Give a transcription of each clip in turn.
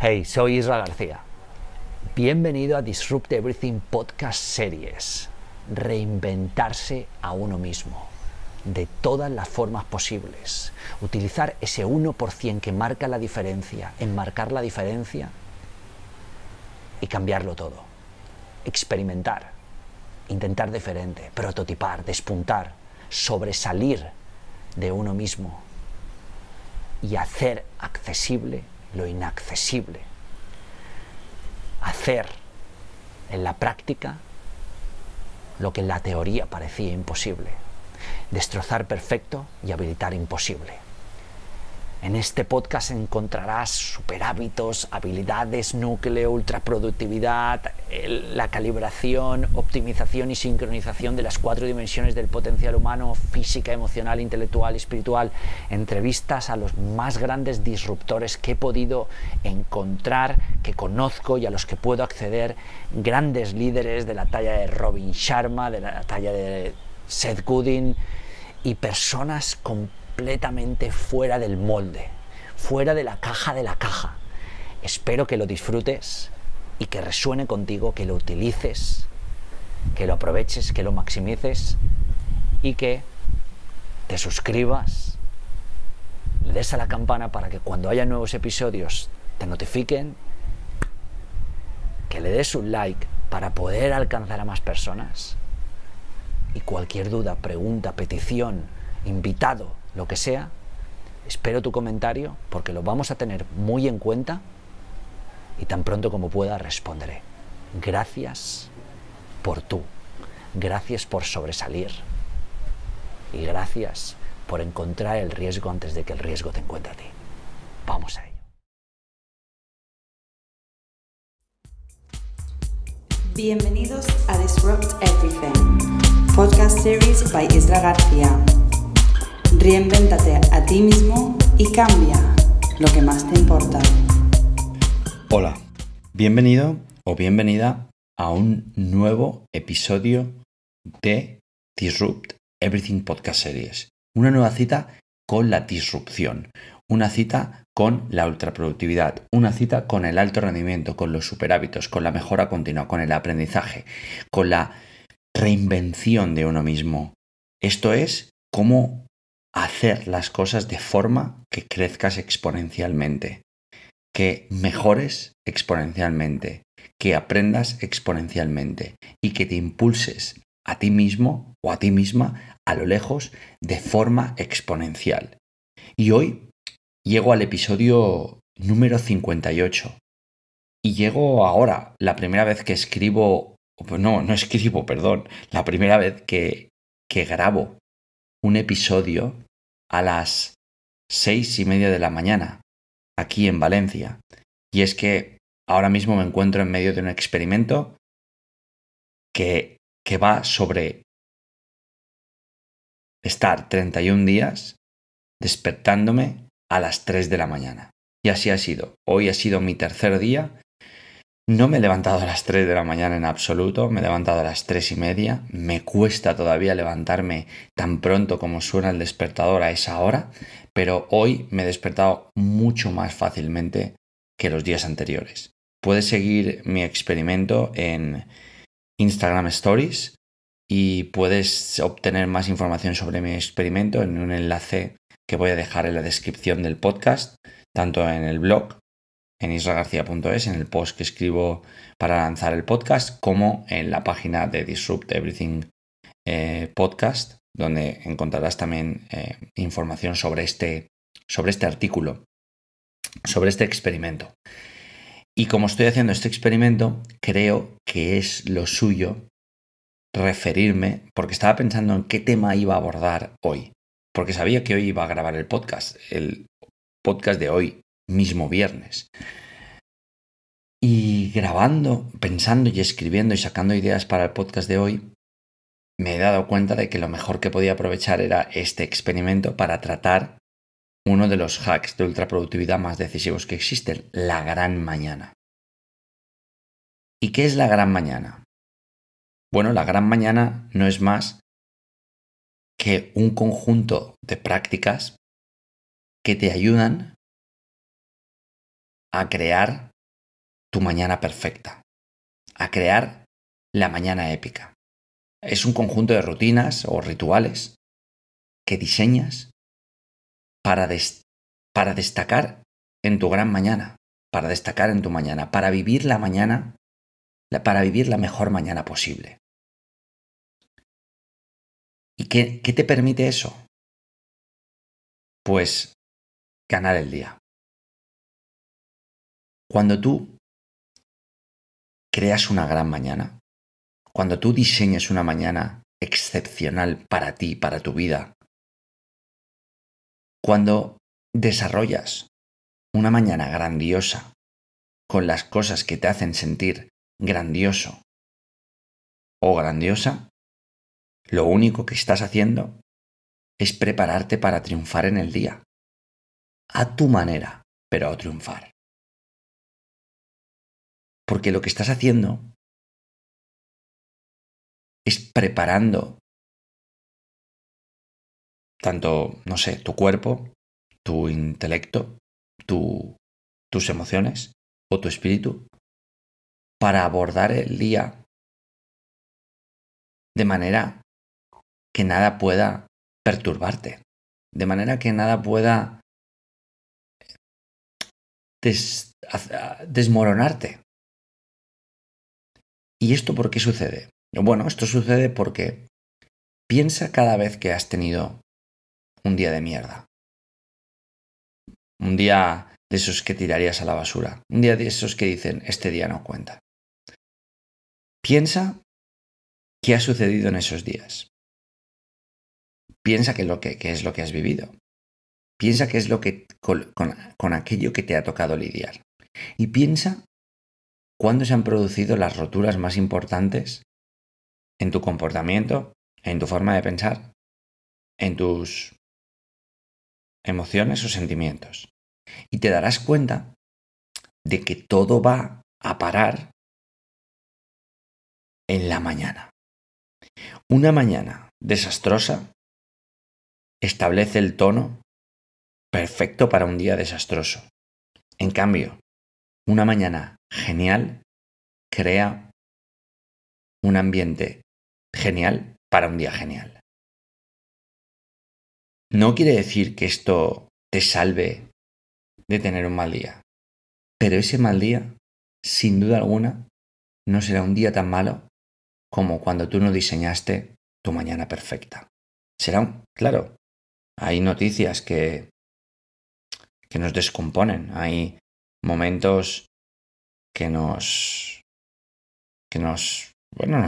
Hey, soy Isra García. Bienvenido a Disrupt Everything Podcast Series. Reinventarse a uno mismo, de todas las formas posibles. Utilizar ese 1% que marca la diferencia, enmarcar la diferencia y cambiarlo todo. Experimentar, intentar diferente, prototipar, despuntar, sobresalir de uno mismo y hacer accesible lo inaccesible. Hacer en la práctica lo que en la teoría parecía imposible. Destrozar perfecto y habilitar imposible. En este podcast encontrarás superhábitos, habilidades, núcleo, ultraproductividad, la calibración, optimización y sincronización de las 4 dimensiones del potencial humano: física, emocional, intelectual y espiritual. Entrevistas a los más grandes disruptores que he podido encontrar, que conozco y a los que puedo acceder. Grandes líderes de la talla de Robin Sharma, de la talla de Seth Godin, y personas completamente fuera del molde, fuera de la caja de la caja. Espero que lo disfrutes y que resuene contigo, que lo utilices, que lo aproveches, que lo maximices y que te suscribas, le des a la campana para que cuando haya nuevos episodios te notifiquen, que le des un like para poder alcanzar a más personas. Y cualquier duda, pregunta, petición, invitado, lo que sea, espero tu comentario porque lo vamos a tener muy en cuenta y tan pronto como pueda responderé. Gracias por tú, gracias por sobresalir y gracias por encontrar el riesgo antes de que el riesgo te encuentre a ti. Vamos a ello. Bienvenidos a Disrupt Everything, podcast series by Isra García. Reinvéntate a ti mismo y cambia lo que más te importa. Hola, bienvenido o bienvenida a un nuevo episodio de Disrupt Everything Podcast Series. Una nueva cita con la disrupción, una cita con la ultraproductividad, una cita con el alto rendimiento, con los superhábitos, con la mejora continua, con el aprendizaje, con la reinvención de uno mismo. Esto es cómo hacer las cosas de forma que crezcas exponencialmente, que mejores exponencialmente, que aprendas exponencialmente y que te impulses a ti mismo o a ti misma a lo lejos de forma exponencial. Y hoy llego al episodio número 58 y llego ahora, la primera vez que la primera vez que grabo un episodio a las 6:30 de la mañana aquí en Valencia. Y es que ahora mismo me encuentro en medio de un experimento que va sobre estar 31 días despertándome a las 3 de la mañana. Y así ha sido. Hoy ha sido mi tercer día. No me he levantado a las 3 de la mañana en absoluto, me he levantado a las 3:30. Me cuesta todavía levantarme tan pronto como suena el despertador a esa hora, pero hoy me he despertado mucho más fácilmente que los días anteriores. Puedes seguir mi experimento en Instagram Stories y puedes obtener más información sobre mi experimento en un enlace que voy a dejar en la descripción del podcast, tanto en el blog, en isragarcia.es, en el post que escribo para lanzar el podcast, como en la página de Disrupt Everything Podcast, donde encontrarás también información sobre este artículo, sobre este experimento. Y como estoy haciendo este experimento, creo que es lo suyo referirme, porque estaba pensando en qué tema iba a abordar hoy, porque sabía que hoy iba a grabar el podcast de hoy, mismo viernes. Y grabando, pensando y escribiendo y sacando ideas para el podcast de hoy, me he dado cuenta de que lo mejor que podía aprovechar era este experimento para tratar uno de los hacks de ultraproductividad más decisivos que existen, la gran mañana. ¿Y qué es la gran mañana? Bueno, la gran mañana no es más que un conjunto de prácticas que te ayudan a crear tu mañana perfecta, a crear la mañana épica. Es un conjunto de rutinas o rituales que diseñas para destacar en tu gran mañana, para destacar en tu mañana, para vivir la mañana, para vivir la mejor mañana posible. ¿Y qué te permite eso? Pues ganar el día. Cuando tú creas una gran mañana, cuando tú diseñas una mañana excepcional para ti, para tu vida, cuando desarrollas una mañana grandiosa con las cosas que te hacen sentir grandioso o grandiosa, lo único que estás haciendo es prepararte para triunfar en el día. A tu manera, pero a triunfar. Porque lo que estás haciendo es preparando tanto, no sé, tu cuerpo, tu intelecto, tus emociones o tu espíritu para abordar el día de manera que nada pueda perturbarte, de manera que nada pueda desmoronarte. ¿Y esto por qué sucede? Bueno, esto sucede porque piensa cada vez que has tenido un día de mierda. Un día de esos que tirarías a la basura. Un día de esos que dicen, este día no cuenta. Piensa qué ha sucedido en esos días. Piensa qué es lo que has vivido. Piensa qué es lo que con aquello que te ha tocado lidiar. Y piensa cuándo se han producido las roturas más importantes en tu comportamiento, en tu forma de pensar, en tus emociones o sentimientos. Y te darás cuenta de que todo va a parar en la mañana. Una mañana desastrosa establece el tono perfecto para un día desastroso. En cambio, una mañana genial crea un ambiente genial para un día genial. No quiere decir que esto te salve de tener un mal día, pero ese mal día, sin duda alguna, no será un día tan malo como cuando tú no diseñaste tu mañana perfecta. Claro, hay noticias que nos descomponen, hay momentos que nos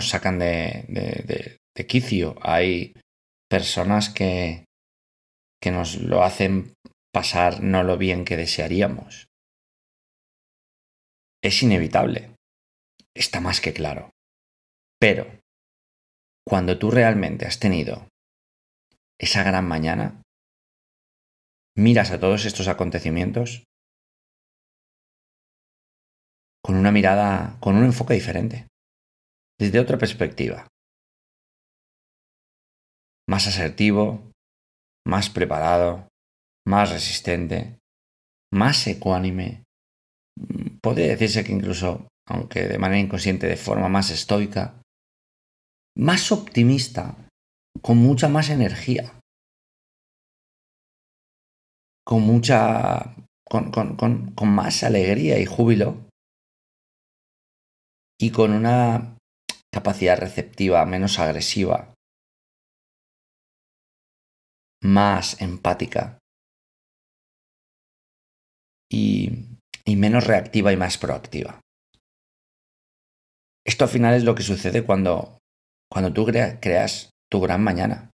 sacan de quicio, hay personas que nos lo hacen pasar no lo bien que desearíamos. Es inevitable, está más que claro. Pero cuando tú realmente has tenido esa gran mañana, miras a todos estos acontecimientos con una mirada, con un enfoque diferente, desde otra perspectiva. Más asertivo, más preparado, más resistente, más ecuánime. Podría decirse que incluso, aunque de manera inconsciente, de forma más estoica, más optimista, con mucha más energía, con más alegría y júbilo, y con una capacidad receptiva menos agresiva, más empática y menos reactiva y más proactiva. Esto al final es lo que sucede cuando tú creas tu gran mañana.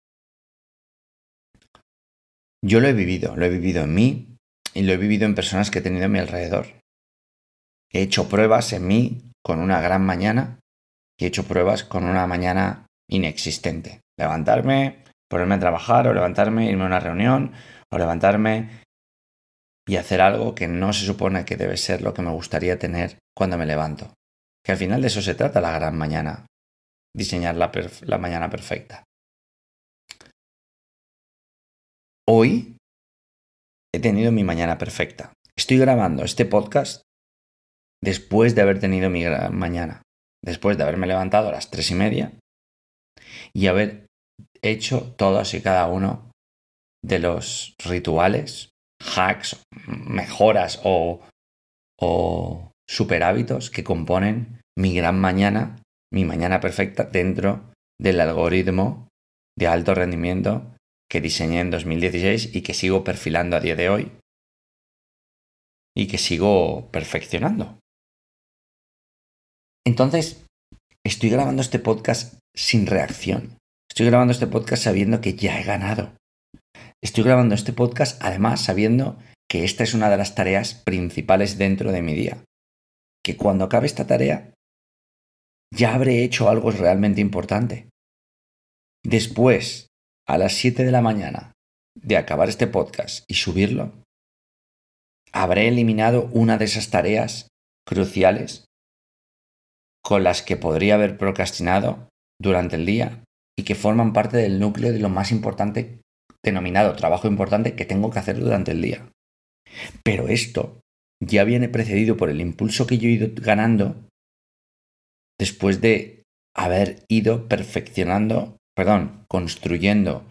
Yo lo he vivido en mí y lo he vivido en personas que he tenido a mi alrededor. He hecho pruebas en mí con una gran mañana y he hecho pruebas con una mañana inexistente. Levantarme, ponerme a trabajar o levantarme, irme a una reunión o levantarme y hacer algo que no se supone que debe ser lo que me gustaría tener cuando me levanto. Que al final de eso se trata la gran mañana, diseñar la mañana perfecta. Hoy he tenido mi mañana perfecta. Estoy grabando este podcast después de haber tenido mi gran mañana, después de haberme levantado a las 3:30 y haber hecho todos y cada uno de los rituales, hacks, mejoras o super hábitos que componen mi gran mañana, mi mañana perfecta dentro del algoritmo de alto rendimiento que diseñé en 2016 y que sigo perfilando a día de hoy y que sigo perfeccionando. Entonces, estoy grabando este podcast sin reacción. Estoy grabando este podcast sabiendo que ya he ganado. Estoy grabando este podcast además sabiendo que esta es una de las tareas principales dentro de mi día. Que cuando acabe esta tarea ya habré hecho algo realmente importante. Después, a las 7 de la mañana de acabar este podcast y subirlo, habré eliminado una de esas tareas cruciales con las que podría haber procrastinado durante el día y que forman parte del núcleo de lo más importante, denominado trabajo importante, que tengo que hacer durante el día. Pero esto ya viene precedido por el impulso que yo he ido ganando después de haber ido construyendo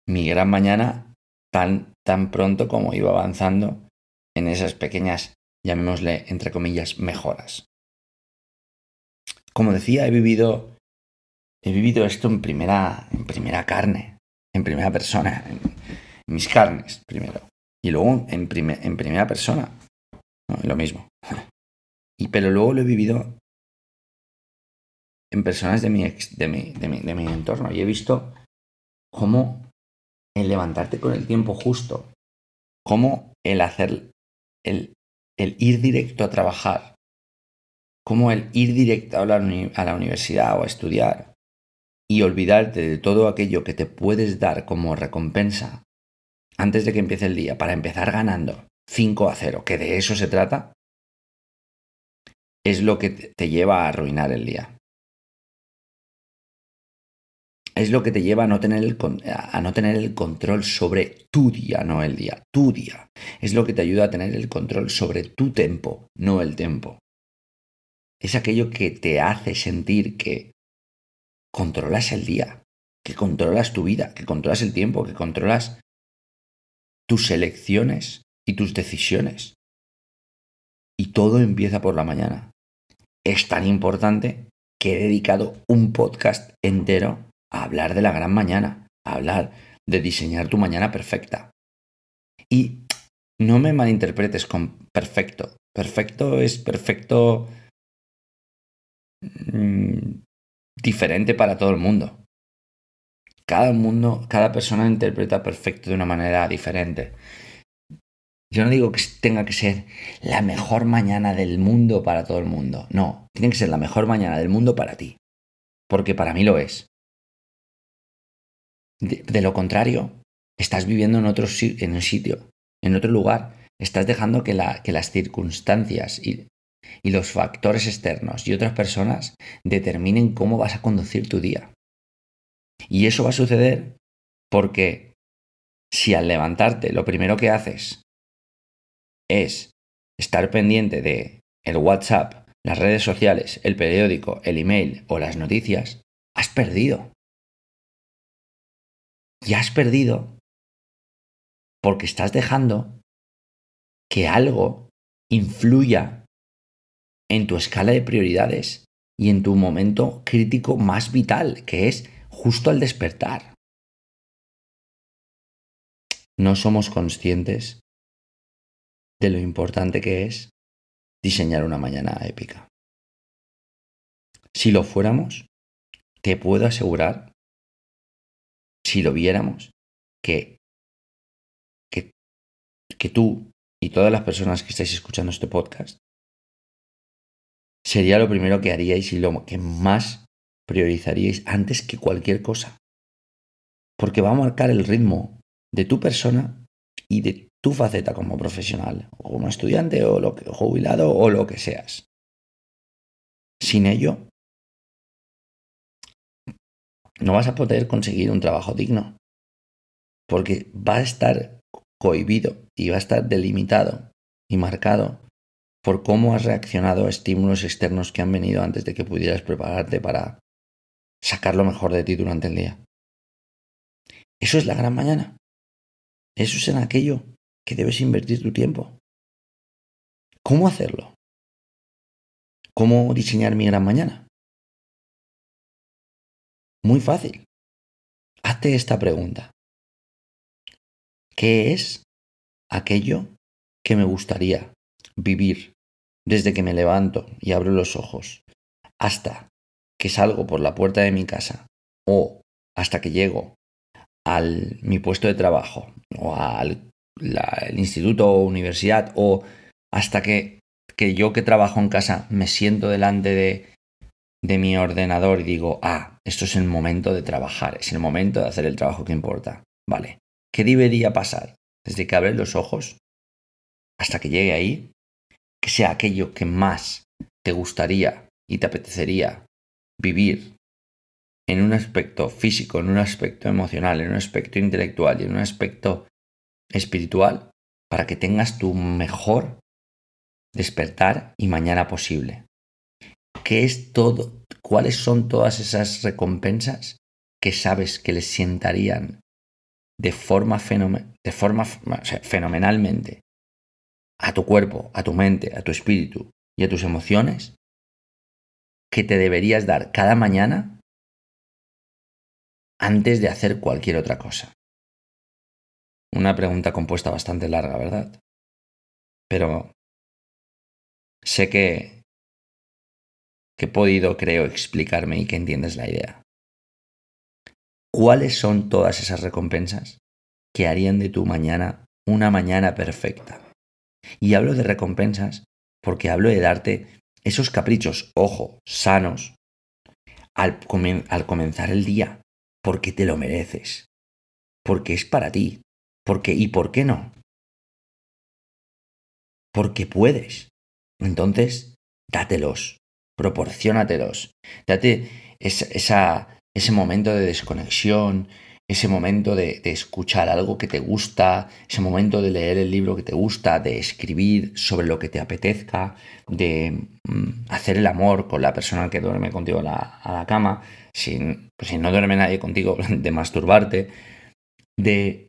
mi gran mañana tan pronto como iba avanzando en esas pequeñas, llamémosle, entre comillas, mejoras. Como decía, he vivido esto en primera carne, en primera persona, en mis carnes primero, y luego en primera persona, ¿no? Lo mismo. Pero luego lo he vivido en personas de mi entorno y he visto cómo el levantarte con el tiempo justo, cómo el ir directo a trabajar, cómo el ir directo a la universidad o a estudiar y olvidarte de todo aquello que te puedes dar como recompensa antes de que empiece el día para empezar ganando 5-0, que de eso se trata, es lo que te lleva a arruinar el día. Es lo que te lleva a no tener el control sobre tu día, no el día, tu día. Es lo que te ayuda a tener el control sobre tu tempo, no el tempo. Es aquello que te hace sentir que controlas el día, que controlas tu vida, que controlas el tiempo, que controlas tus elecciones y tus decisiones. Y todo empieza por la mañana. Es tan importante que he dedicado un podcast entero a hablar de la gran mañana, a hablar de diseñar tu mañana perfecta. Y no me malinterpretes con perfecto. Perfecto es perfecto diferente para todo el mundo. Cada persona interpreta perfecto de una manera diferente. Yo no digo que tenga que ser la mejor mañana del mundo para todo el mundo. No, tiene que ser la mejor mañana del mundo para ti. Porque para mí lo es. De lo contrario, estás viviendo en un sitio, en otro lugar. Estás dejando que las circunstancias y los factores externos y otras personas determinen cómo vas a conducir tu día. Y eso va a suceder porque si al levantarte lo primero que haces es estar pendiente de el WhatsApp, las redes sociales, el periódico, el email o las noticias, has perdido. Ya has perdido porque estás dejando que algo influya en tu escala de prioridades y en tu momento crítico más vital, que es justo al despertar. No somos conscientes de lo importante que es diseñar una mañana épica. Si lo fuéramos, te puedo asegurar, si lo viéramos, que tú y todas las personas que estáis escuchando este podcast, sería lo primero que haríais y lo que más priorizaríais antes que cualquier cosa. Porque va a marcar el ritmo de tu persona y de tu faceta como profesional, o como estudiante, o jubilado, o lo que seas. Sin ello, no vas a poder conseguir un trabajo digno, porque va a estar cohibido y va a estar delimitado y marcado por cómo has reaccionado a estímulos externos que han venido antes de que pudieras prepararte para sacar lo mejor de ti durante el día. Eso es la gran mañana. Eso es en aquello que debes invertir tu tiempo. ¿Cómo hacerlo? ¿Cómo diseñar mi gran mañana? Muy fácil. Hazte esta pregunta. ¿Qué es aquello que me gustaría vivir desde que me levanto y abro los ojos hasta que salgo por la puerta de mi casa o hasta que llego a mi puesto de trabajo o al instituto o universidad o hasta que yo que trabajo en casa me siento delante de mi ordenador y digo, esto es el momento de trabajar, es el momento de hacer el trabajo que importa. Vale, ¿qué debería pasar desde que abres los ojos hasta que llegue ahí? Que sea aquello que más te gustaría y te apetecería vivir en un aspecto físico, en un aspecto emocional, en un aspecto intelectual y en un aspecto espiritual, para que tengas tu mejor despertar y mañana posible. ¿Qué es todo? ¿Cuáles son todas esas recompensas que sabes que les sientarían fenomenalmente a tu cuerpo, a tu mente, a tu espíritu y a tus emociones, que te deberías dar cada mañana antes de hacer cualquier otra cosa? Una pregunta compuesta bastante larga, ¿verdad? Pero sé que he podido, creo, explicarme y que entiendes la idea. ¿Cuáles son todas esas recompensas que harían de tu mañana una mañana perfecta? Y hablo de recompensas porque hablo de darte esos caprichos, ojo, sanos, al comenzar el día, porque te lo mereces, porque es para ti, ¿y por qué no? Porque puedes. Entonces, dátelos, proporciónatelos, date ese momento de desconexión, ese momento de escuchar algo que te gusta, ese momento de leer el libro que te gusta, de escribir sobre lo que te apetezca, de hacer el amor con la persona que duerme contigo a la cama, si no duerme nadie contigo, de masturbarte, de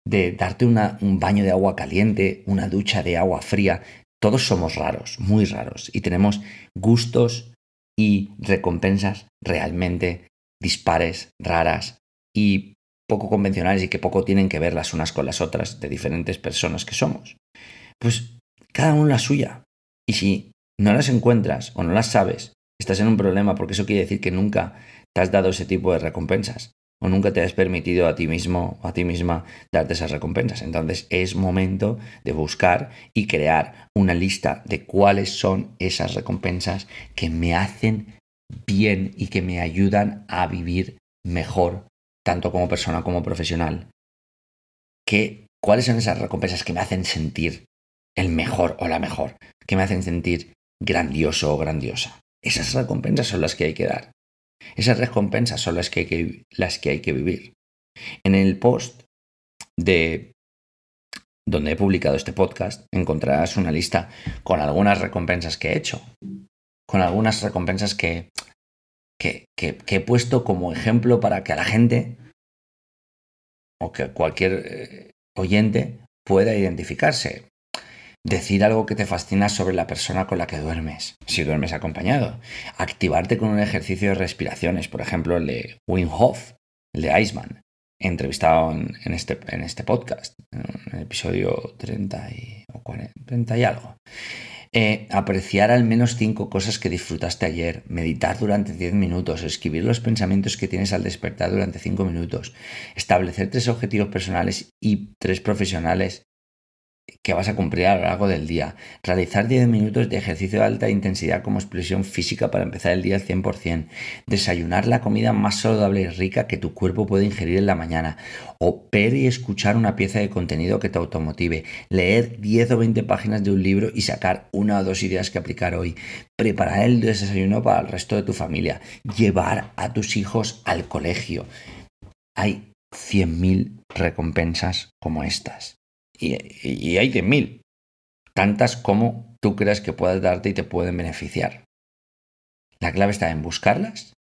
darte un baño de agua caliente, una ducha de agua fría. Todos somos raros, muy raros, y tenemos gustos y recompensas realmente dispares, raras y poco convencionales y que poco tienen que ver las unas con las otras de diferentes personas que somos. Pues cada uno la suya. Y si no las encuentras o no las sabes, estás en un problema, porque eso quiere decir que nunca te has dado ese tipo de recompensas o nunca te has permitido a ti mismo o a ti misma darte esas recompensas. Entonces es momento de buscar y crear una lista de cuáles son esas recompensas que me hacen bien y que me ayudan a vivir mejor, tanto como persona como profesional. ¿Cuáles son esas recompensas que me hacen sentir el mejor o la mejor? Que me hacen sentir grandioso o grandiosa. Esas recompensas son las que hay que dar. Esas recompensas son las que hay que vivir. En el post de donde he publicado este podcast encontrarás una lista con algunas recompensas que he hecho, con algunas recompensas que he puesto como ejemplo para que a la gente o que cualquier oyente pueda identificarse. Decir algo que te fascina sobre la persona con la que duermes, si duermes acompañado. Activarte con un ejercicio de respiraciones, por ejemplo el de Wim Hof, el de Iceman, entrevistado en este podcast, en el episodio 30 y algo. Apreciar al menos 5 cosas que disfrutaste ayer, meditar durante 10 minutos, escribir los pensamientos que tienes al despertar durante 5 minutos, establecer 3 objetivos personales y 3 profesionales que vas a cumplir a lo largo del día, realizar 10 minutos de ejercicio de alta intensidad como expresión física para empezar el día al 100%, desayunar la comida más saludable y rica que tu cuerpo puede ingerir en la mañana, o ver y escuchar una pieza de contenido que te automotive, leer 10 o 20 páginas de un libro y sacar 1 o 2 ideas que aplicar hoy, preparar el desayuno para el resto de tu familia, llevar a tus hijos al colegio. Hay 100.000 recompensas como estas. Y hay 100.000. tantas como tú creas que puedas darte y te pueden beneficiar. La clave está en buscarlas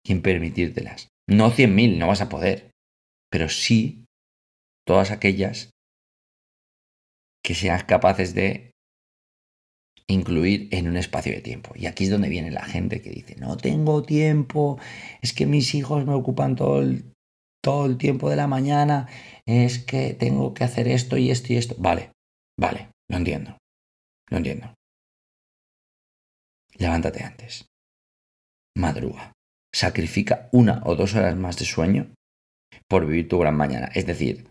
y en permitírtelas. No 100.000, no vas a poder, pero sí todas aquellas que seas capaces de incluir en un espacio de tiempo. Y aquí es donde viene la gente que dice, no tengo tiempo, es que mis hijos me ocupan todo el tiempo de la mañana, es que tengo que hacer esto y esto y esto. Vale, lo entiendo. Levántate antes. Madruga. Sacrifica 1 o 2 horas más de sueño por vivir tu gran mañana. Es decir,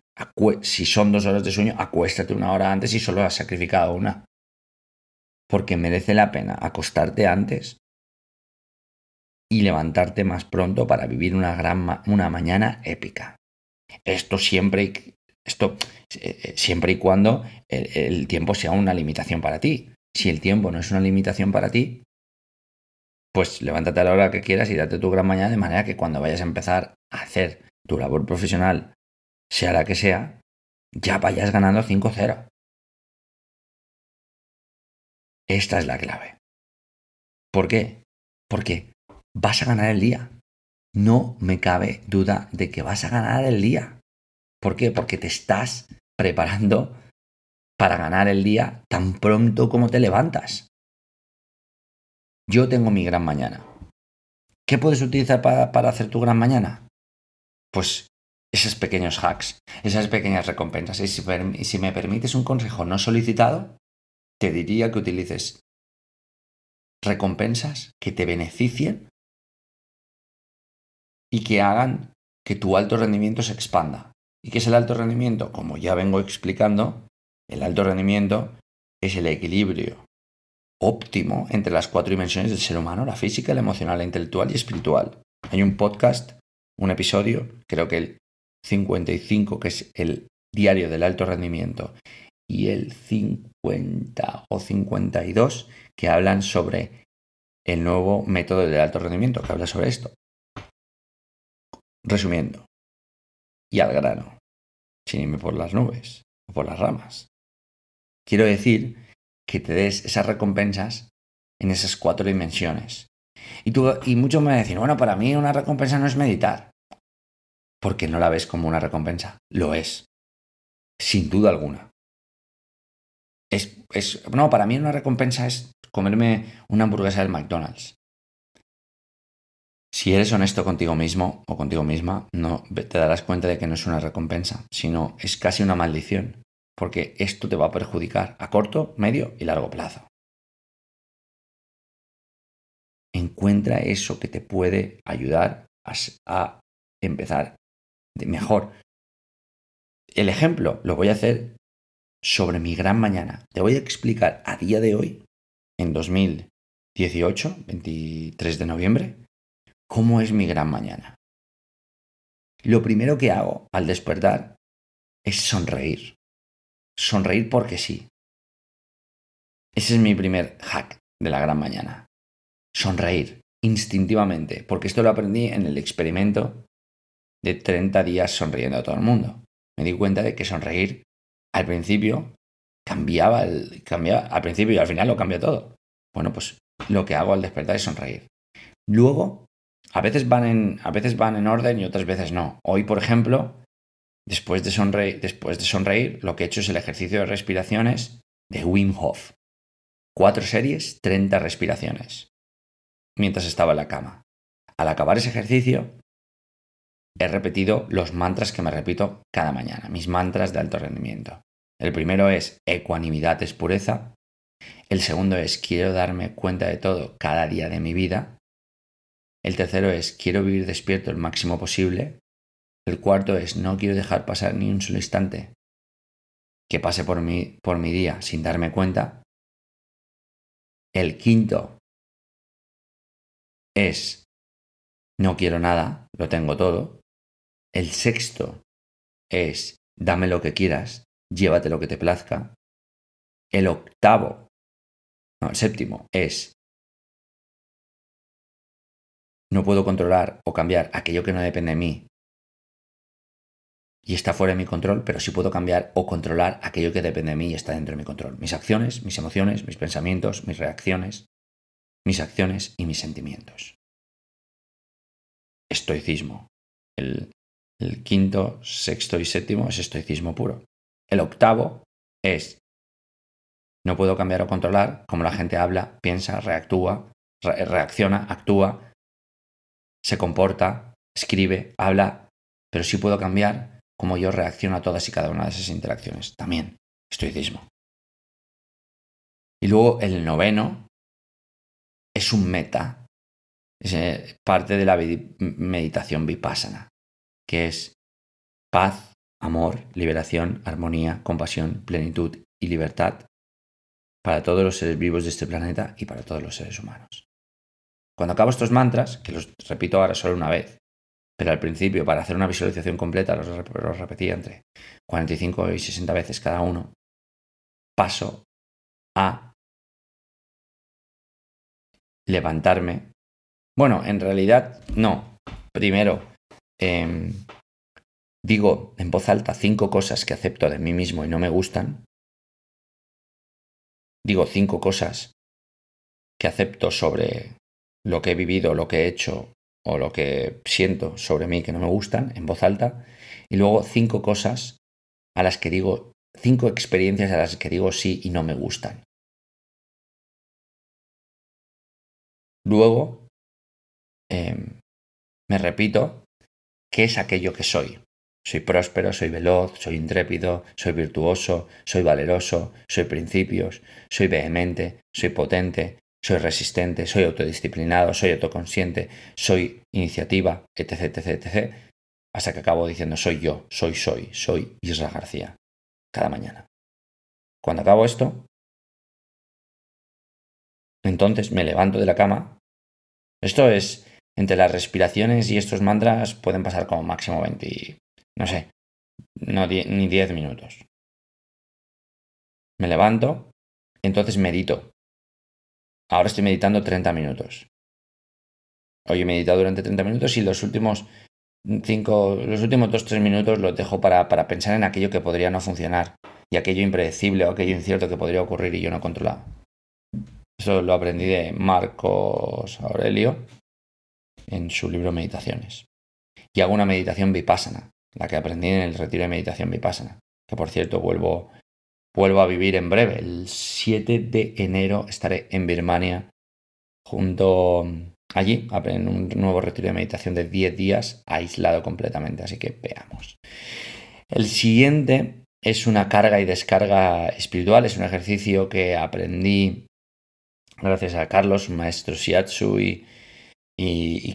si son 2 horas de sueño, acuéstate 1 hora antes y solo has sacrificado 1. Porque merece la pena acostarte antes y levantarte más pronto para vivir una mañana épica. Esto siempre y cuando el tiempo sea una limitación para ti. Si el tiempo no es una limitación para ti, pues levántate a la hora que quieras y date tu gran mañana, de manera que cuando vayas a empezar a hacer tu labor profesional, sea la que sea, ya vayas ganando 5-0. Esta es la clave. ¿Por qué? Porque vas a ganar el día. No me cabe duda de que vas a ganar el día. ¿Por qué? Porque te estás preparando para ganar el día tan pronto como te levantas. Yo tengo mi gran mañana. ¿Qué puedes utilizar para hacer tu gran mañana? Pues esos pequeños hacks, esas pequeñas recompensas. Y si me permites un consejo no solicitado, te diría que utilices recompensas que te beneficien y que hagan que tu alto rendimiento se expanda. ¿Y qué es el alto rendimiento? Como ya vengo explicando, el alto rendimiento es el equilibrio óptimo entre las 4 dimensiones del ser humano: la física, la emocional, la intelectual y espiritual. Hay un podcast, un episodio, creo que el 55, que es el diario del alto rendimiento, y el 50 o 52, que hablan sobre el nuevo método del alto rendimiento, que habla sobre esto. Resumiendo, y al grano, sin irme por las nubes o por las ramas, quiero decir que te des esas recompensas en esas 4 dimensiones. Y muchos me decían, bueno, para mí una recompensa no es meditar. Porque no la ves como una recompensa. Lo es. Sin duda alguna. No, para mí una recompensa es comerme una hamburguesa del McDonald's. Si eres honesto contigo mismo o contigo misma, no te darás cuenta de que no es una recompensa, sino es casi una maldición, porque esto te va a perjudicar a corto, medio y largo plazo. Encuentra eso que te puede ayudar a empezar de mejor. El ejemplo lo voy a hacer sobre mi gran mañana. Te voy a explicar a día de hoy, en 2018, 23 de noviembre, cómo es mi gran mañana. Lo primero que hago al despertar es sonreír. Sonreír porque sí. Ese es mi primer hack de la gran mañana. Sonreír instintivamente, porque esto lo aprendí en el experimento de 30 días sonriendo a todo el mundo. Me di cuenta de que sonreír al principio cambiaba al principio y al final lo cambia todo. Bueno, pues lo que hago al despertar es sonreír. Luego, a veces van en orden y otras veces no. Hoy, por ejemplo, después de sonreír, lo que he hecho es el ejercicio de respiraciones de Wim Hof. 4 series, 30 respiraciones, mientras estaba en la cama. Al acabar ese ejercicio, he repetido los mantras que me repito cada mañana, mis mantras de alto rendimiento. El primero es ecuanimidad es pureza. El segundo es quiero darme cuenta de todo cada día de mi vida. El tercero es quiero vivir despierto el máximo posible. El cuarto es no quiero dejar pasar ni un solo instante que pase por mi día sin darme cuenta. El quinto es no quiero nada, lo tengo todo. El sexto es dame lo que quieras, llévate lo que te plazca. El séptimo es no puedo controlar o cambiar aquello que no depende de mí. y está fuera de mi control, pero sí puedo cambiar o controlar aquello que depende de mí y está dentro de mi control. Mis acciones, mis emociones, mis pensamientos, mis reacciones, mis acciones y mis sentimientos. Estoicismo. El quinto, sexto y séptimo es estoicismo puro. El octavo es: no puedo cambiar o controlar cómo la gente habla, piensa, reacciona, actúa, se comporta, escribe, habla, pero sí puedo cambiar cómo yo reacciono a todas y cada una de esas interacciones. También, estoicismo. Y luego el noveno es un meta, es parte de la meditación vipassana, que es paz, amor, liberación, armonía, compasión, plenitud y libertad para todos los seres vivos de este planeta y para todos los seres humanos. Cuando acabo estos mantras, que los repito ahora solo una vez, pero al principio para hacer una visualización completa los repetía entre 45 y 60 veces cada uno, paso a levantarme. Bueno, en realidad no. Primero, digo en voz alta 5 cosas que acepto de mí mismo y no me gustan. Digo 5 cosas que acepto sobre lo que he vivido, lo que he hecho o lo que siento sobre mí que no me gustan en voz alta. Y luego 5 cosas a las que digo, 5 experiencias a las que digo sí y no me gustan. Luego me repito qué es aquello que soy. Soy próspero, soy veloz, soy intrépido, soy virtuoso, soy valeroso, soy principios, soy vehemente, soy potente, soy resistente, soy autodisciplinado, soy autoconsciente, soy iniciativa, etc, etc, etc. Hasta que acabo diciendo soy yo, soy Isra García, cada mañana. Cuando acabo esto, entonces me levanto de la cama. Esto es, entre las respiraciones y estos mantras pueden pasar como máximo 20, no sé, ni 10 minutos. Me levanto, entonces medito. Ahora estoy meditando 30 minutos. Hoy he meditado durante 30 minutos y los últimos 2-3 minutos los dejo para pensar en aquello que podría no funcionar y aquello impredecible o aquello incierto que podría ocurrir y yo no controlaba. Eso lo aprendí de Marcos Aurelio en su libro Meditaciones. Y hago una meditación vipassana, la que aprendí en el retiro de meditación vipassana, que por cierto vuelvo a vivir en breve. El 7 de enero estaré en Birmania allí, en un nuevo retiro de meditación de 10 días, aislado completamente, así que veamos. El siguiente es una carga y descarga espiritual, es un ejercicio que aprendí gracias a Carlos, un maestro shiatsu, y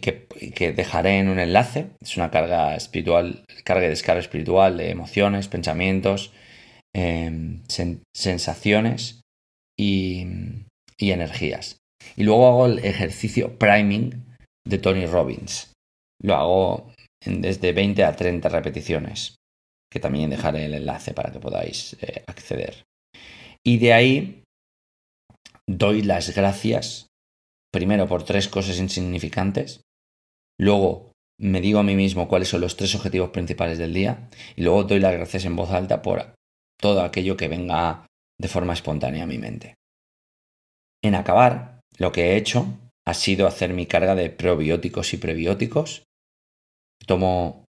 que dejaré en un enlace. Es una carga espiritual, carga y descarga espiritual de emociones, pensamientos, sensaciones y energías. Y luego hago el ejercicio priming de Tony Robbins. Lo hago desde 20 a 30 repeticiones, que también dejaré el enlace para que podáis acceder. Y de ahí doy las gracias primero por 3 cosas insignificantes, luego me digo a mí mismo cuáles son los 3 objetivos principales del día y luego doy las gracias en voz alta por todo aquello que venga de forma espontánea a mi mente. En acabar, lo que he hecho ha sido hacer mi carga de probióticos y prebióticos. Tomo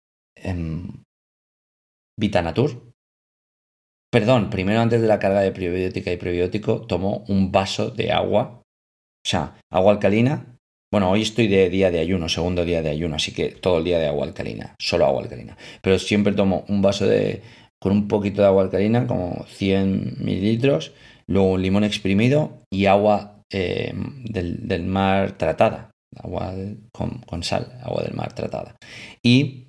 Vitanatur. Perdón, primero antes de la carga de probiótica y prebiótico tomo un vaso de agua. O sea, agua alcalina. Bueno, hoy estoy de día de ayuno, segundo día de ayuno, así que todo el día de agua alcalina, solo agua alcalina. Pero siempre tomo un vaso con un poquito de agua alcalina, como 100 mililitros, luego un limón exprimido y agua del mar tratada, agua con sal, agua del mar tratada. Y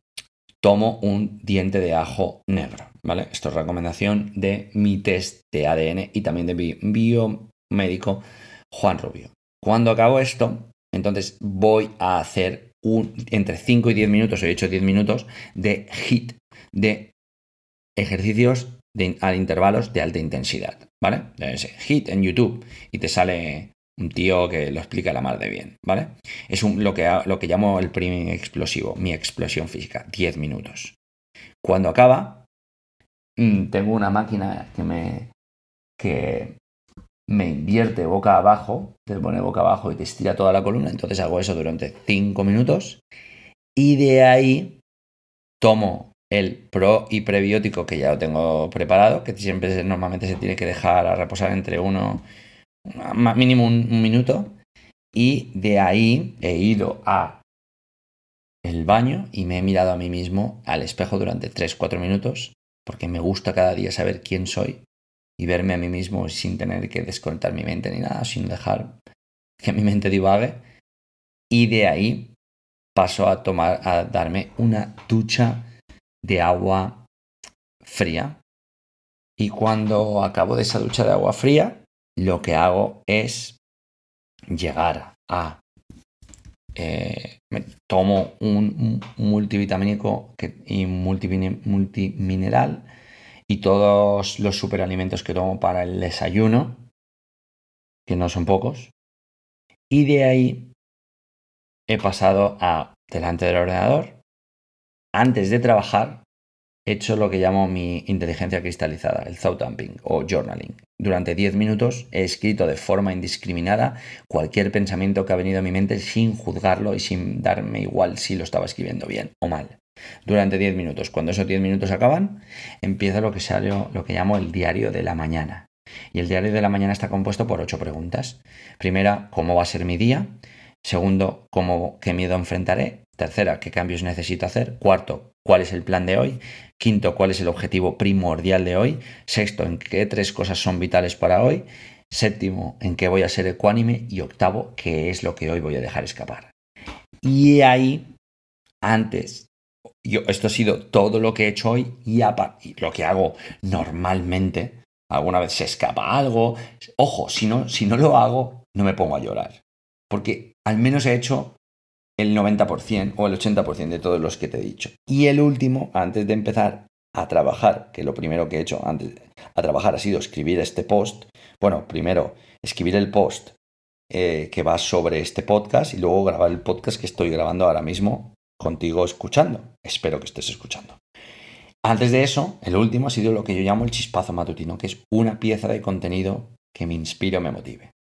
tomo un diente de ajo negro, ¿vale? Esto es recomendación de mi test de ADN y también de mi biomédico Juan Rubio. Cuando acabo esto, entonces voy a hacer entre 5 y 10 minutos, he hecho 10 minutos de HIIT, de ejercicios a intervalos de alta intensidad, ¿vale? HIIT en YouTube y te sale un tío que lo explica la mar de bien, ¿vale? Es lo que llamo el priming explosivo, mi explosión física, 10 minutos. Cuando acaba, tengo una máquina que me invierte boca abajo, te pone boca abajo y te estira toda la columna. Entonces hago eso durante 5 minutos y de ahí tomo el pro y prebiótico que ya lo tengo preparado, que normalmente se tiene que dejar a reposar entre mínimo un minuto, y de ahí he ido a el baño y me he mirado a mí mismo al espejo durante 3-4 minutos, porque me gusta cada día saber quién soy y verme a mí mismo sin tener que desconectar mi mente ni nada, sin dejar que mi mente divague. Y de ahí paso a darme una ducha de agua fría. Y cuando acabo de esa ducha de agua fría, lo que hago es llegar a... me tomo un multivitamínico y multimineral y todos los superalimentos que tomo para el desayuno, que no son pocos. Y de ahí he pasado a delante del ordenador. Antes de trabajar, he hecho lo que llamo mi inteligencia cristalizada, el thought dumping o journaling. Durante 10 minutos he escrito de forma indiscriminada cualquier pensamiento que ha venido a mi mente sin juzgarlo y sin darme igual si lo estaba escribiendo bien o mal. Durante 10 minutos. Cuando esos 10 minutos acaban, empieza lo que llamo el diario de la mañana. Y el diario de la mañana está compuesto por 8 preguntas. Primera, ¿cómo va a ser mi día? Segundo, ¿qué miedo enfrentaré? Tercera, ¿qué cambios necesito hacer? Cuarto, ¿cuál es el plan de hoy? Quinto, ¿cuál es el objetivo primordial de hoy? Sexto, ¿en qué 3 cosas son vitales para hoy? Séptimo, ¿en qué voy a ser ecuánime? Y octavo, ¿qué es lo que hoy voy a dejar escapar? Y ahí, esto ha sido todo lo que he hecho hoy y lo que hago normalmente. Alguna vez se escapa algo. Ojo, si no lo hago, no me pongo a llorar. Porque al menos he hecho el 90% o el 80% de todos los que te he dicho. Y el último, antes de empezar a trabajar, que lo primero que he hecho antes a trabajar ha sido escribir este post. Bueno, primero escribir el post que va sobre este podcast y luego grabar el podcast que estoy grabando ahora mismo contigo escuchando. Espero que estés escuchando. Antes de eso, el último ha sido lo que yo llamo el chispazo matutino, que es una pieza de contenido que me inspire o me motive.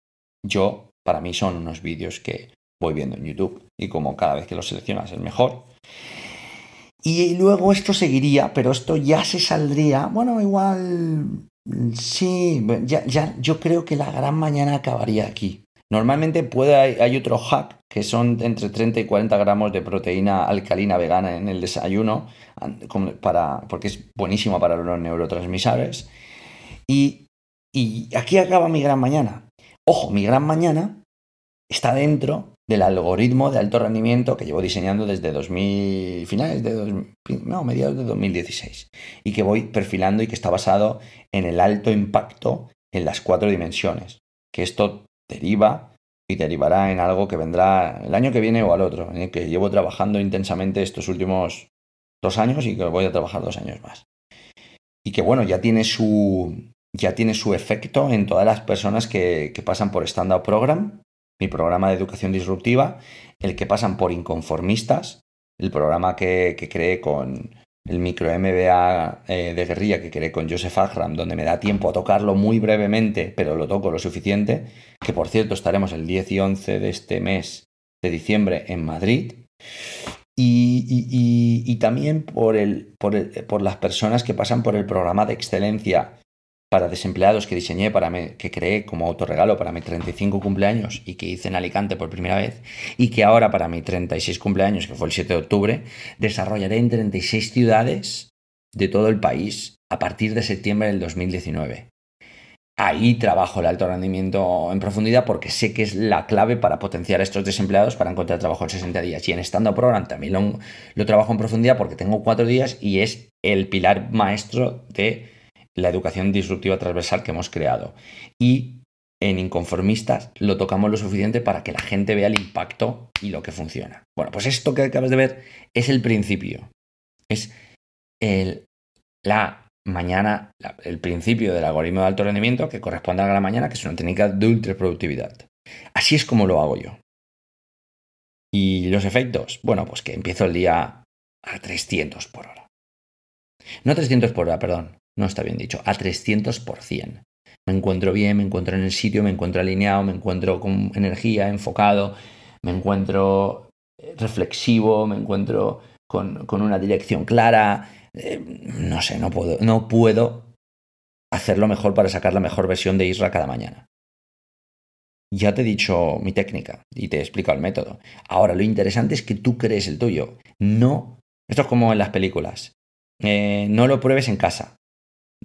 Para mí son unos vídeos que voy viendo en YouTube y como cada vez que los seleccionas es mejor. Y luego esto seguiría, pero esto ya se saldría, bueno, igual sí, ya yo creo que la gran mañana acabaría aquí. Normalmente hay otro hack que son entre 30 y 40 gramos de proteína alcalina vegana en el desayuno, porque es buenísimo para los neurotransmisores. Y aquí acaba mi gran mañana. Ojo, mi gran mañana está dentro del algoritmo de alto rendimiento que llevo diseñando desde mediados de 2016 y que voy perfilando y que está basado en el alto impacto en las 4 dimensiones, que esto deriva y derivará en algo que vendrá el año que viene o al otro, en el que llevo trabajando intensamente estos últimos 2 años y que voy a trabajar 2 años más. Y que bueno, ya tiene su efecto en todas las personas que pasan por Stand Up Program, mi programa de educación disruptiva, el que pasan por Inconformistas, el programa que creé con el micro MBA de guerrilla que creé con Joseph Agram, donde me da tiempo a tocarlo muy brevemente, pero lo toco lo suficiente, que por cierto estaremos el 10 y 11 de este mes de diciembre en Madrid. Y también por las personas que pasan por el programa de excelencia para desempleados que diseñé, que creé como autorregalo para mi 35 cumpleaños y que hice en Alicante por primera vez, y que ahora para mi 36 cumpleaños, que fue el 7 de octubre, desarrollaré en 36 ciudades de todo el país a partir de septiembre del 2019. Ahí trabajo el alto rendimiento en profundidad porque sé que es la clave para potenciar a estos desempleados para encontrar trabajo en 60 días. Y en Stand Up Program también lo trabajo en profundidad porque tengo 4 días y es el pilar maestro de la educación disruptiva transversal que hemos creado. Y en Inconformistas lo tocamos lo suficiente para que la gente vea el impacto y lo que funciona. Bueno, pues esto que acabas de ver es el principio. Es el principio del algoritmo de alto rendimiento que corresponde a la gran mañana, que es una técnica de ultraproductividad. Así es como lo hago yo. ¿Y los efectos? Bueno, pues que empiezo el día a 300 por hora. No 300 por hora, perdón, no está bien dicho, a 300%. Me encuentro bien, me encuentro en el sitio, me encuentro alineado, me encuentro con energía, enfocado, me encuentro reflexivo, me encuentro con una dirección clara. No sé, no puedo hacerlo mejor para sacar la mejor versión de Isra cada mañana. Ya te he dicho mi técnica y te he explicado el método. Ahora, lo interesante es que tú crees el tuyo. No, esto es como en las películas. No lo pruebes en casa.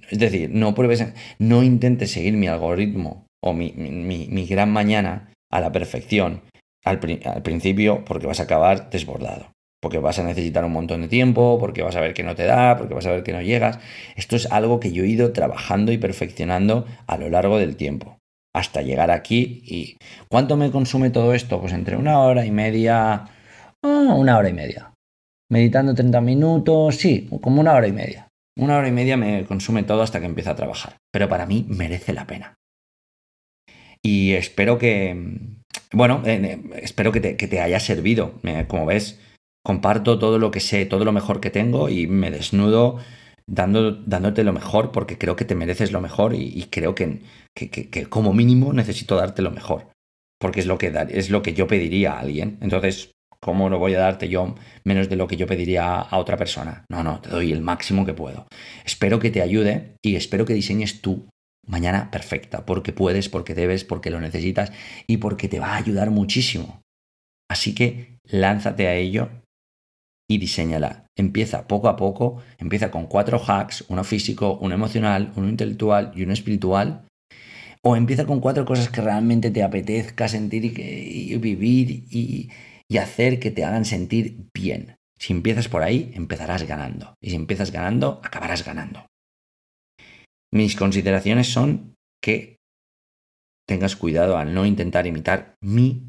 Es decir, no intentes seguir mi algoritmo o mi gran mañana a la perfección al principio, porque vas a acabar desbordado. Porque vas a necesitar un montón de tiempo, porque vas a ver que no te da, porque vas a ver que no llegas. Esto es algo que yo he ido trabajando y perfeccionando a lo largo del tiempo, hasta llegar aquí. ¿Y cuánto me consume todo esto? Pues entre 1 hora y media, 1 hora y media. Meditando 30 minutos, sí, como 1 hora y media. 1 hora y media me consume todo hasta que empiezo a trabajar. Pero para mí merece la pena. Y espero que, espero que te haya servido. Como ves, comparto todo lo que sé, todo lo mejor que tengo y me desnudo dándote lo mejor porque creo que te mereces lo mejor y creo que como mínimo necesito darte lo mejor. Porque es lo que yo pediría a alguien. Entonces, ¿cómo lo voy a darte yo menos de lo que yo pediría a otra persona? No, te doy el máximo que puedo. Espero que te ayude y espero que diseñes tu mañana perfecta, porque puedes, porque debes, porque lo necesitas y porque te va a ayudar muchísimo. Así que lánzate a ello y diséñala. Empieza poco a poco, empieza con 4 hacks, uno físico, uno emocional, uno intelectual y uno espiritual. O empieza con 4 cosas que realmente te apetezca sentir y vivir y hacer que te hagan sentir bien. Si empiezas por ahí, empezarás ganando. Y si empiezas ganando, acabarás ganando. Mis consideraciones son que tengas cuidado al no intentar imitar mi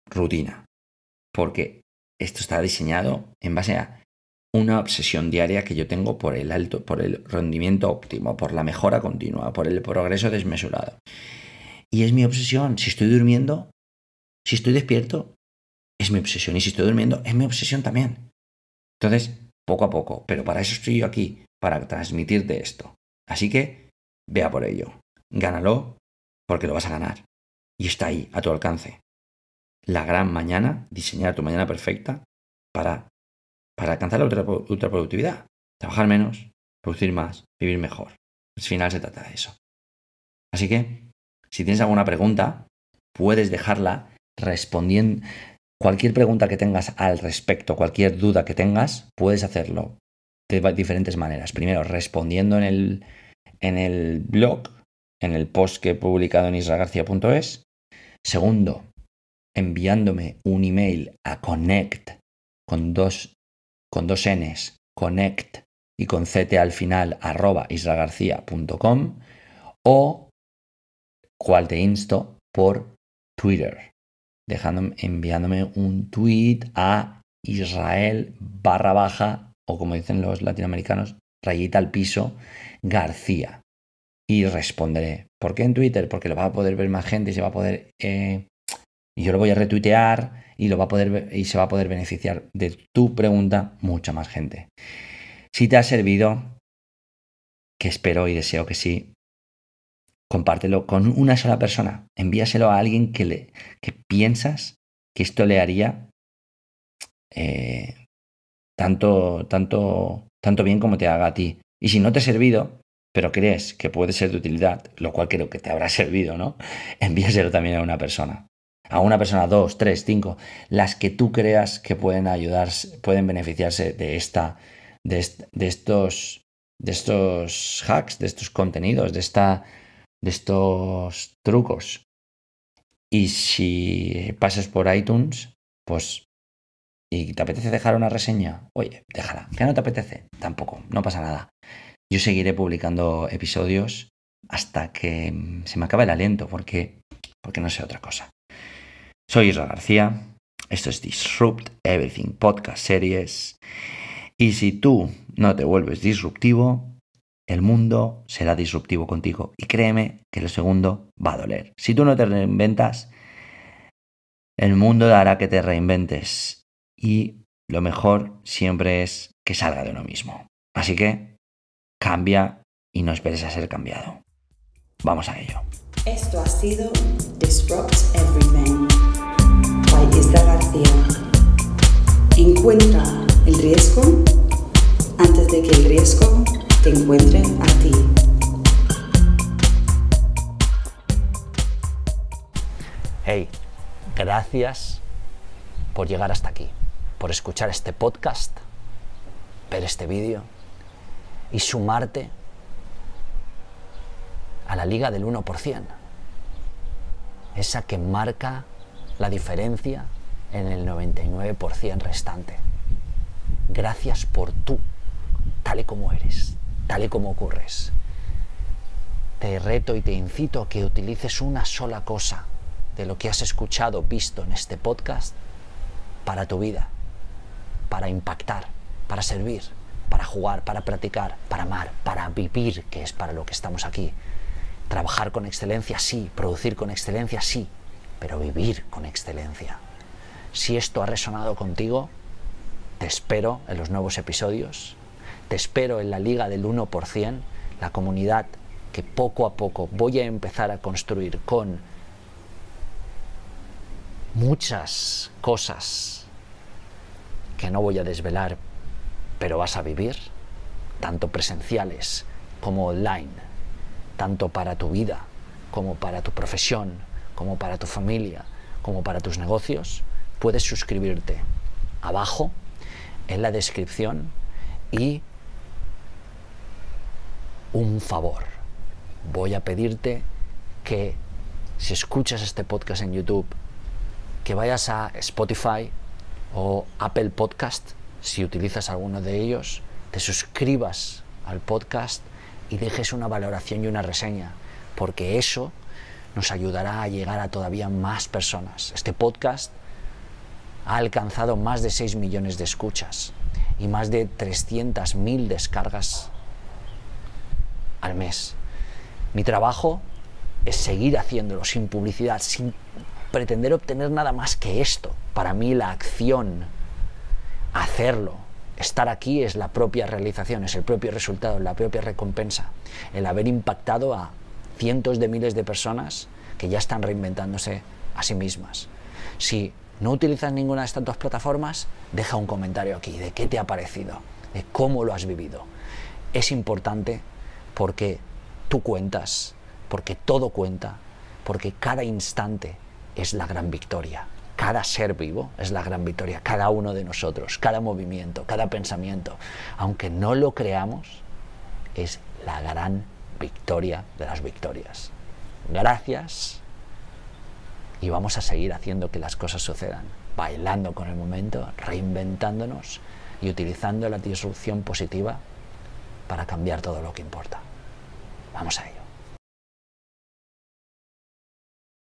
rutina. Porque esto está diseñado en base a una obsesión diaria que yo tengo por el rendimiento óptimo, por la mejora continua, por el progreso desmesurado. Y es mi obsesión. Si estoy durmiendo, si estoy despierto, es mi obsesión. Y si estoy durmiendo, es mi obsesión también. Entonces, poco a poco. Pero para eso estoy yo aquí, para transmitirte esto. Así que, vea por ello. Gánalo, porque lo vas a ganar. Y está ahí, a tu alcance. La gran mañana, diseñar tu mañana perfecta para alcanzar la ultraproductividad. Trabajar menos, producir más, vivir mejor. Al final se trata de eso. Así que, si tienes alguna pregunta, puedes dejarla respondiendo. Cualquier pregunta que tengas al respecto, cualquier duda que tengas, puedes hacerlo de diferentes maneras. Primero, respondiendo en el blog, en el post que he publicado en isragarcia.es. Segundo, enviándome un email a connect con dos n's, connect y con ct al final @isragarcia.com, o cual te insto por Twitter, enviándome un tweet a Israel _ o como dicen los latinoamericanos, rayita al piso, García. Y responderé. ¿Por qué en Twitter? Porque lo va a poder ver más gente y se va a poder... y yo lo voy a retuitear y lo va a poder ver, y se va a poder beneficiar de tu pregunta mucha más gente. Si te ha servido, que espero y deseo que sí, compártelo con una sola persona. Envíaselo a alguien que piensas que esto le haría tanto bien como te haga a ti. Y si no te ha servido, pero crees que puede ser de utilidad, lo cual creo que te habrá servido, ¿no? Envíaselo también a una persona. A una persona, 2, 3, 5, las que tú creas que pueden ayudar, pueden beneficiarse de estos hacks, de estos contenidos, de estos trucos. Y si pasas por iTunes, pues, y te apetece dejar una reseña, oye, déjala. ¿Que no te apetece? Tampoco, no pasa nada. Yo seguiré publicando episodios hasta que se me acabe el aliento, porque no sé otra cosa. Soy Isra García, esto es Disrupt Everything Podcast Series, y si tú no te vuelves disruptivo, el mundo será disruptivo contigo, y créeme que lo segundo va a doler. Si tú no te reinventas, el mundo hará que te reinventes, y lo mejor siempre es que salga de uno mismo. Así que cambia y no esperes a ser cambiado. Vamos a ello. Esto ha sido Disrupt Everything by Isra García. Encuentra el riesgo antes de que el riesgo te encuentre a ti. Hey, gracias por llegar hasta aquí, por escuchar este podcast, ver este vídeo y sumarte a la liga del 1%, esa que marca la diferencia en el 99% restante. Gracias por tú, tal y como eres, tal y como ocurres. Te reto y te incito a que utilices una sola cosa de lo que has escuchado, visto en este podcast para tu vida, para impactar, para servir, para jugar, para practicar, para amar, para vivir, que es para lo que estamos aquí. Trabajar con excelencia, sí. Producir con excelencia, sí. Pero vivir con excelencia. Si esto ha resonado contigo, te espero en los nuevos episodios. Te espero en la Liga del 1%, la comunidad que poco a poco voy a empezar a construir con muchas cosas que no voy a desvelar, pero vas a vivir, tanto presenciales como online, tanto para tu vida, como para tu profesión, como para tu familia, como para tus negocios. Puedes suscribirte abajo en la descripción. Y un favor, voy a pedirte que si escuchas este podcast en YouTube, que vayas a Spotify o Apple Podcast, si utilizas alguno de ellos, te suscribas al podcast y dejes una valoración y una reseña, porque eso nos ayudará a llegar a todavía más personas. Este podcast ha alcanzado más de 6 millones de escuchas y más de 300.000 descargas al mes. Mi trabajo es seguir haciéndolo sin publicidad, sin pretender obtener nada más que esto. Para mí la acción, hacerlo, estar aquí es la propia realización, es el propio resultado, la propia recompensa. El haber impactado a cientos de miles de personas que ya están reinventándose a sí mismas. Si no utilizas ninguna de estas dos plataformas, deja un comentario aquí de qué te ha parecido, de cómo lo has vivido. Es importante porque tú cuentas, porque todo cuenta, porque cada instante es la gran victoria. Cada ser vivo es la gran victoria, cada uno de nosotros, cada movimiento, cada pensamiento, aunque no lo creamos, es la gran victoria de las victorias. Gracias. Y vamos a seguir haciendo que las cosas sucedan, bailando con el momento, reinventándonos y utilizando la disrupción positiva para cambiar todo lo que importa. Vamos a ello.